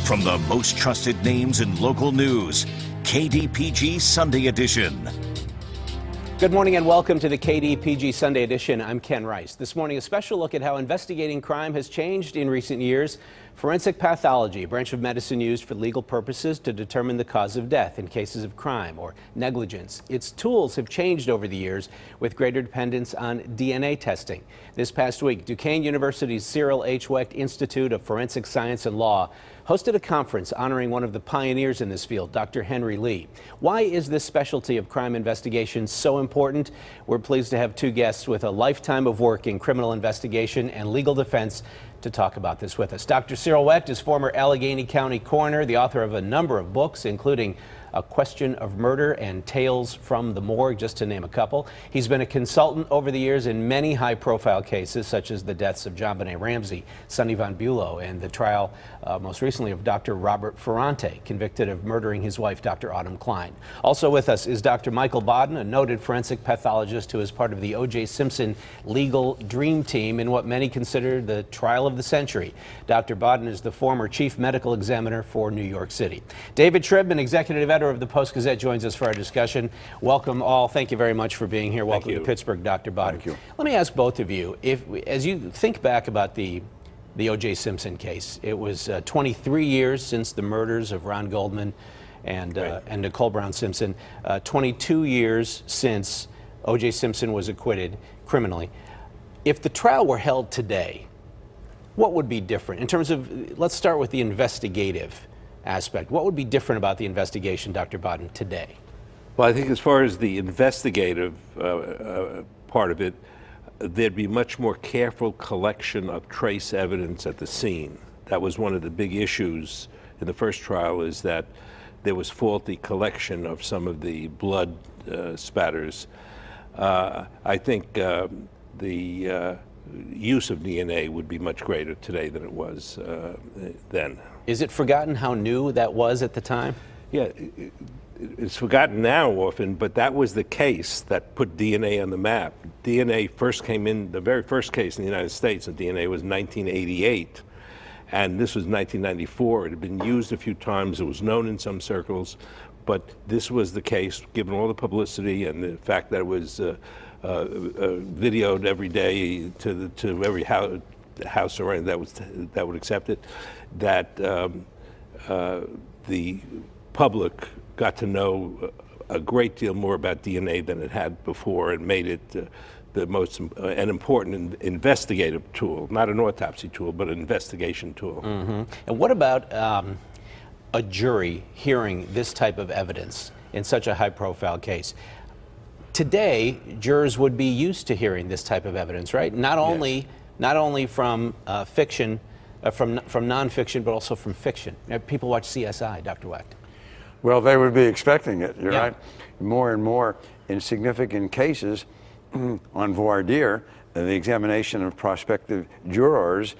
From the most trusted names in local news, KDPG Sunday Edition. Good morning and welcome to the KDPG Sunday Edition. I'm Ken Rice. This morning, a special look at how investigating crime has changed in recent years. Forensic pathology, a branch of medicine used for legal purposes to determine the cause of death in cases of crime or negligence. Its tools have changed over the years with greater dependence on DNA testing. This past week, Duquesne University's Cyril H. Wecht Institute of Forensic Science and Law hosted a conference honoring one of the pioneers in this field, Dr. Henry Lee. Why is this specialty of crime investigation so important? We're pleased to have two guests with a lifetime of work in criminal investigation and legal defense to talk about this with us. Dr. Cyril Wecht is former Allegheny County coroner, the author of a number of books, including A Question of Murder and Tales from the Morgue, just to name a couple. He's been a consultant over the years in many high-profile cases, such as the deaths of JonBenet Ramsey, Sonny Von Bulow, and the trial most recently of Dr. Robert Ferrante, convicted of murdering his wife, Dr. Autumn Klein. Also with us is Dr. Michael Baden, a noted forensic pathologist who is part of the O.J. Simpson legal dream team in what many consider the trial of the century. Dr. Baden is the former chief medical examiner for New York City. David Tribb, an executive editor of the Post-Gazette, joins us for our discussion. Welcome all. Thank you very much for being here. Welcome to Pittsburgh, Dr. Baden. Thank you. Let me ask both of you, as you think back about the O.J. Simpson case, it was 23 years since the murders of Ron Goldman and Nicole Brown Simpson, 22 years since O.J. Simpson was acquitted criminally. If the trial were held today, what would be different in terms of, let's start with the investigative aspect. What would be different about the investigation, Dr. Baden, today? Well, I think as far as the investigative part of it, there'd be much more careful collection of trace evidence at the scene. That was one of the big issues in the first trial, is that there was faulty collection of some of the blood spatters. I think the use of DNA would be much greater today than it was then. Is it forgotten how new that was at the time? Yeah, it's forgotten now often, but that was the case that put DNA on the map. DNA first came in, the very first case in the United States of DNA was 1988, and this was 1994. It had been used a few times. It was known in some circles, but this was the case, given all the publicity and the fact that it was videoed every day to every house around that would accept it, that the public got to know a great deal more about DNA than it had before, and made it the most an important investigative tool, not an autopsy tool, but an investigation tool. Mm-hmm. And what about a jury hearing this type of evidence in such a high-profile case? Today, jurors would be used to hearing this type of evidence, right? Not only from fiction, from nonfiction, but also from fiction. People watch CSI, Dr. Wecht. Well, they would be expecting it, you're right. More and more in significant cases on voir dire, the examination of prospective jurors,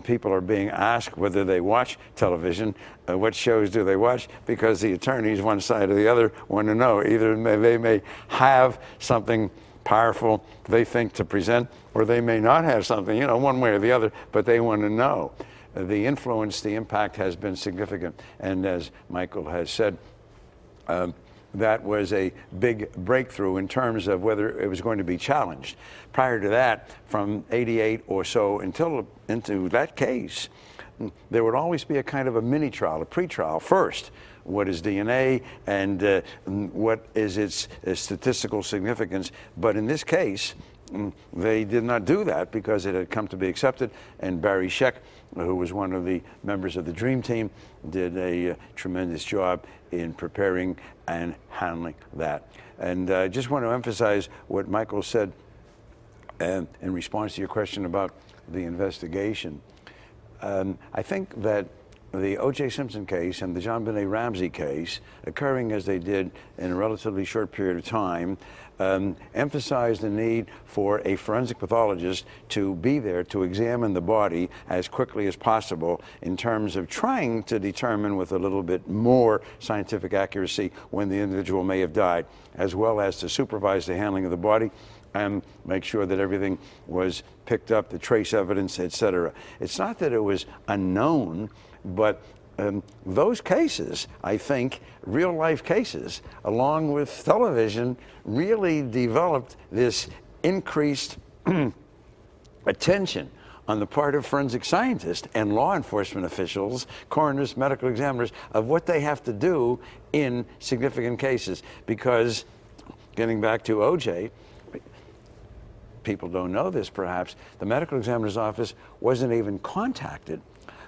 people are being asked whether they watch television, what shows do they watch, because the attorneys, one side or the other, want to know. Either they may have something powerful they think to present, or they may not have something, one way or the other, but they want to know. The influence, the impact has been significant. And as Michael has said, that was a big breakthrough in terms of whether it was going to be challenged. Prior to that, from 88 or so into that case, there would always be a kind of a mini trial, a pre-trial first. What is DNA and what is its statistical significance? But in this case, they did not do that because it had come to be accepted, and Barry Scheck, who was one of the members of the Dream Team, did a tremendous job in preparing and handling that. And I just want to emphasize what Michael said in response to your question about the investigation. I think that the O.J. Simpson case and the JonBenet Ramsey case, occurring as they did in a relatively short period of time, emphasized the need for a forensic pathologist to be there to examine the body as quickly as possible in terms of trying to determine with a little bit more scientific accuracy when the individual may have died, as well as to supervise the handling of the body and make sure that everything was picked up, the trace evidence, etc. It's not that it was unknown, but those cases, I think, real life cases, along with television, really developed this increased attention on the part of forensic scientists and law enforcement officials, coroners, medical examiners, of what they have to do in significant cases. Because, getting back to O.J., people don't know this perhaps, the medical examiner's office wasn't even contacted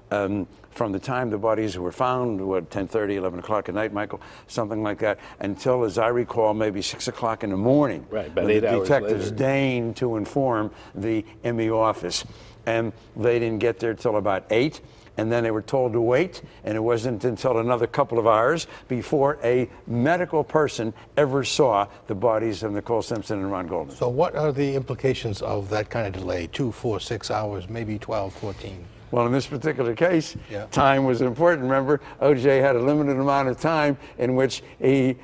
from the time the bodies were found, what, 10:30, 11 o'clock at night, Michael, something like that, until, as I recall, maybe 6 o'clock in the morning. Right, about 8 hours detectives later. deigned to inform the ME office. And they didn't get there till about 8. And then they were told to wait, and it wasn't until another couple of hours before a medical person ever saw the bodies of Nicole Simpson and Ron Goldman. So what are the implications of that kind of delay? 2, 4, 6 hours, maybe 12, 14? Well, in this particular case, Yeah. time was important. Remember, O.J. had a limited amount of time in which he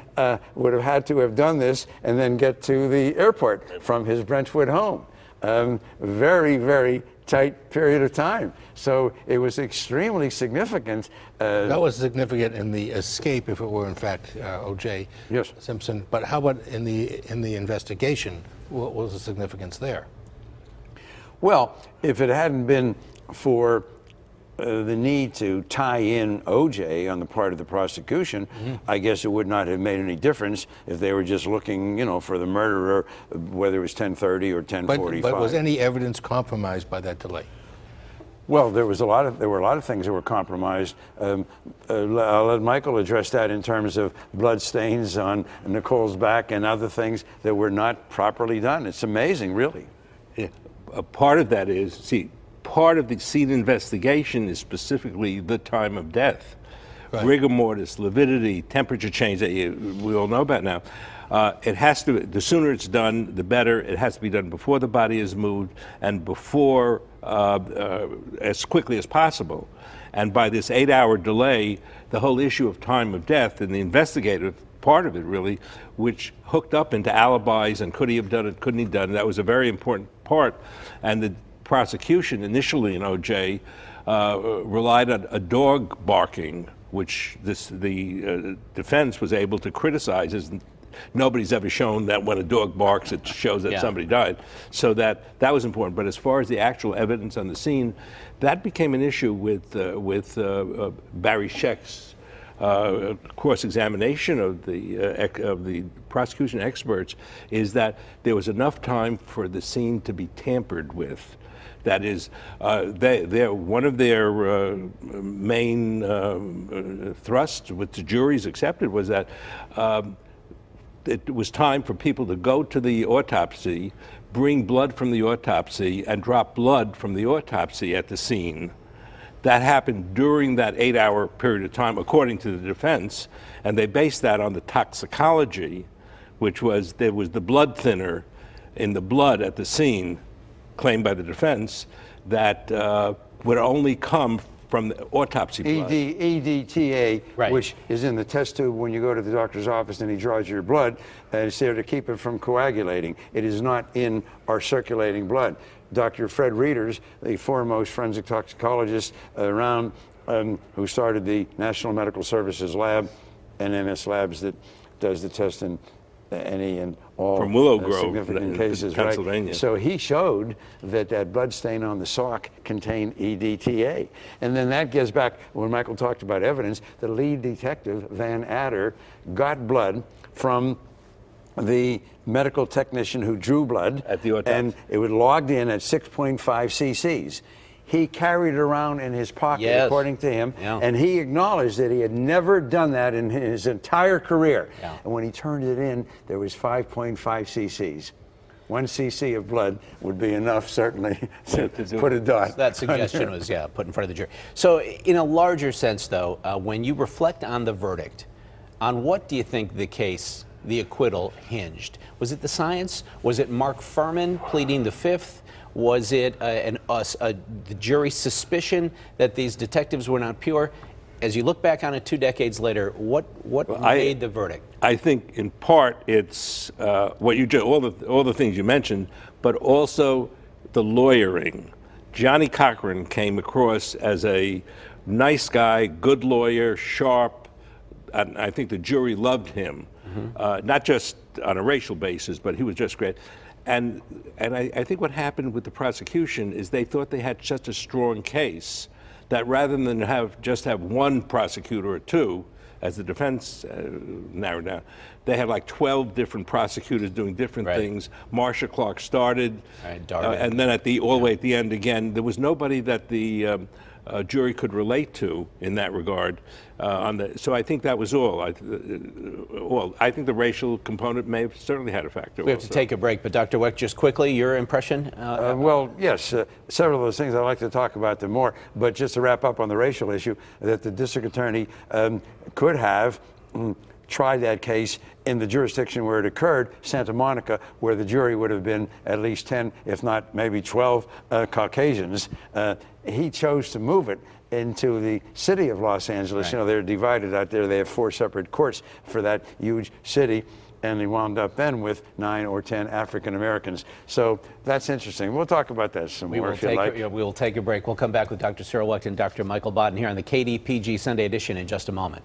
would have had to have done this and then get to the airport from his Brentwood home. Very, very tight period of time. So it was extremely significant. That was significant in the escape, if it were in fact O.J. Yes. Simpson. But how about in the investigation? What was the significance there? Well, if it hadn't been for the need to tie in O.J. on the part of the prosecution, I guess it would not have made any difference if they were just looking, for the murderer, whether it was 10:30 or 10:45. But was any evidence compromised by that delay? Well, there were a lot of things that were compromised. I'll let Michael address that in terms of blood stains on Nicole's back and other things that were not properly done. It's amazing, really. Yeah. A part of that is, part of the scene investigation is specifically the time of death. Right. Rigor mortis, lividity, temperature change that we all know about now. It has to, the sooner it's done, the better. It has to be done before the body is moved and before, as quickly as possible. And by this 8-hour delay, the whole issue of time of death and the investigative part of it really, which hooked up into alibis and could he have done it, couldn't he have done it, that was a very important part. And the prosecution initially in O.J. Relied on a dog barking, which the defense was able to criticize as nobody's ever shown that when a dog barks it shows that somebody died. So that was important. But as far as the actual evidence on the scene, that became an issue with Barry Scheck's cross-examination of the prosecution experts, is that there was enough time for the scene to be tampered with. That is, one of their main thrusts, which the juries accepted, was that it was time for people to go to the autopsy, bring blood from the autopsy, and drop blood from the autopsy at the scene. That happened during that 8-hour period of time, according to the defense, and they based that on the toxicology, which was there was the blood thinner in the blood at the scene, claimed by the defense, that would only come from the autopsy blood. EDTA, Right. which is in the test tube when you go to the doctor's office and he draws your blood, and it's there to keep it from coagulating. It is not in our circulating blood. Dr. Fred Reeders, the foremost forensic toxicologist around, who started the National Medical Services Lab, NMS Labs, that does the test in any and all From Willow Grove, significant cases, Pennsylvania. right? So he showed that blood stain on the sock contained EDTA. And then that gets back, when Michael talked about evidence, the lead detective, Van Adder, got blood from the medical technician who drew blood. At the autopsy. And it was logged in at 6.5 cc's. He carried it around in his pocket, Yes. according to him, Yeah. and he acknowledged that he had never done that in his entire career. Yeah. And when he turned it in, there was 5.5 cc's. 1 cc of blood would be enough, certainly, to put a dot. That suggestion was, put in front of the jury. So in a larger sense, though, when you reflect on the verdict, on what do you think the case, the acquittal, hinged? Was it the science? Was it Mark Furman pleading the fifth? Was it the jury's suspicion that these detectives were not pure? As you look back on it 2 decades later, what made the verdict? I think in part it's what you all the things you mentioned, but also the lawyering. Johnny Cochran came across as a Nice guy, good lawyer, sharp. And I think the jury loved him, not just on a racial basis, but he was just great. And I think what happened with the prosecution is they thought they had such a strong case that rather than just have one prosecutor or two, as the defense narrowed down, they had like 12 different prosecutors doing different things. Marsha Clark started, and then all the way at the end again, there was nobody that the jury could relate to in that regard. So I think that was all. I think the racial component may have certainly had a factor. We have to take a break, but Dr. Wecht, just quickly, your impression? Well, yes, several of those things I'd like to talk about them more, but just to wrap up on the racial issue, that the district attorney could have tried that case in the jurisdiction where it occurred, Santa Monica, where the jury would have been at least 10, if not maybe 12 Caucasians. He chose to move it into the city of Los Angeles. You know, they're divided out there. They have 4 separate courts for that huge city. And he wound up then with 9 or 10 African Americans. So that's interesting. We'll talk about that some more if you like. We will take a break. We'll come back with Dr. Cyril Wecht and Dr. Michael Baden here on the KDPG Sunday Edition in just a moment.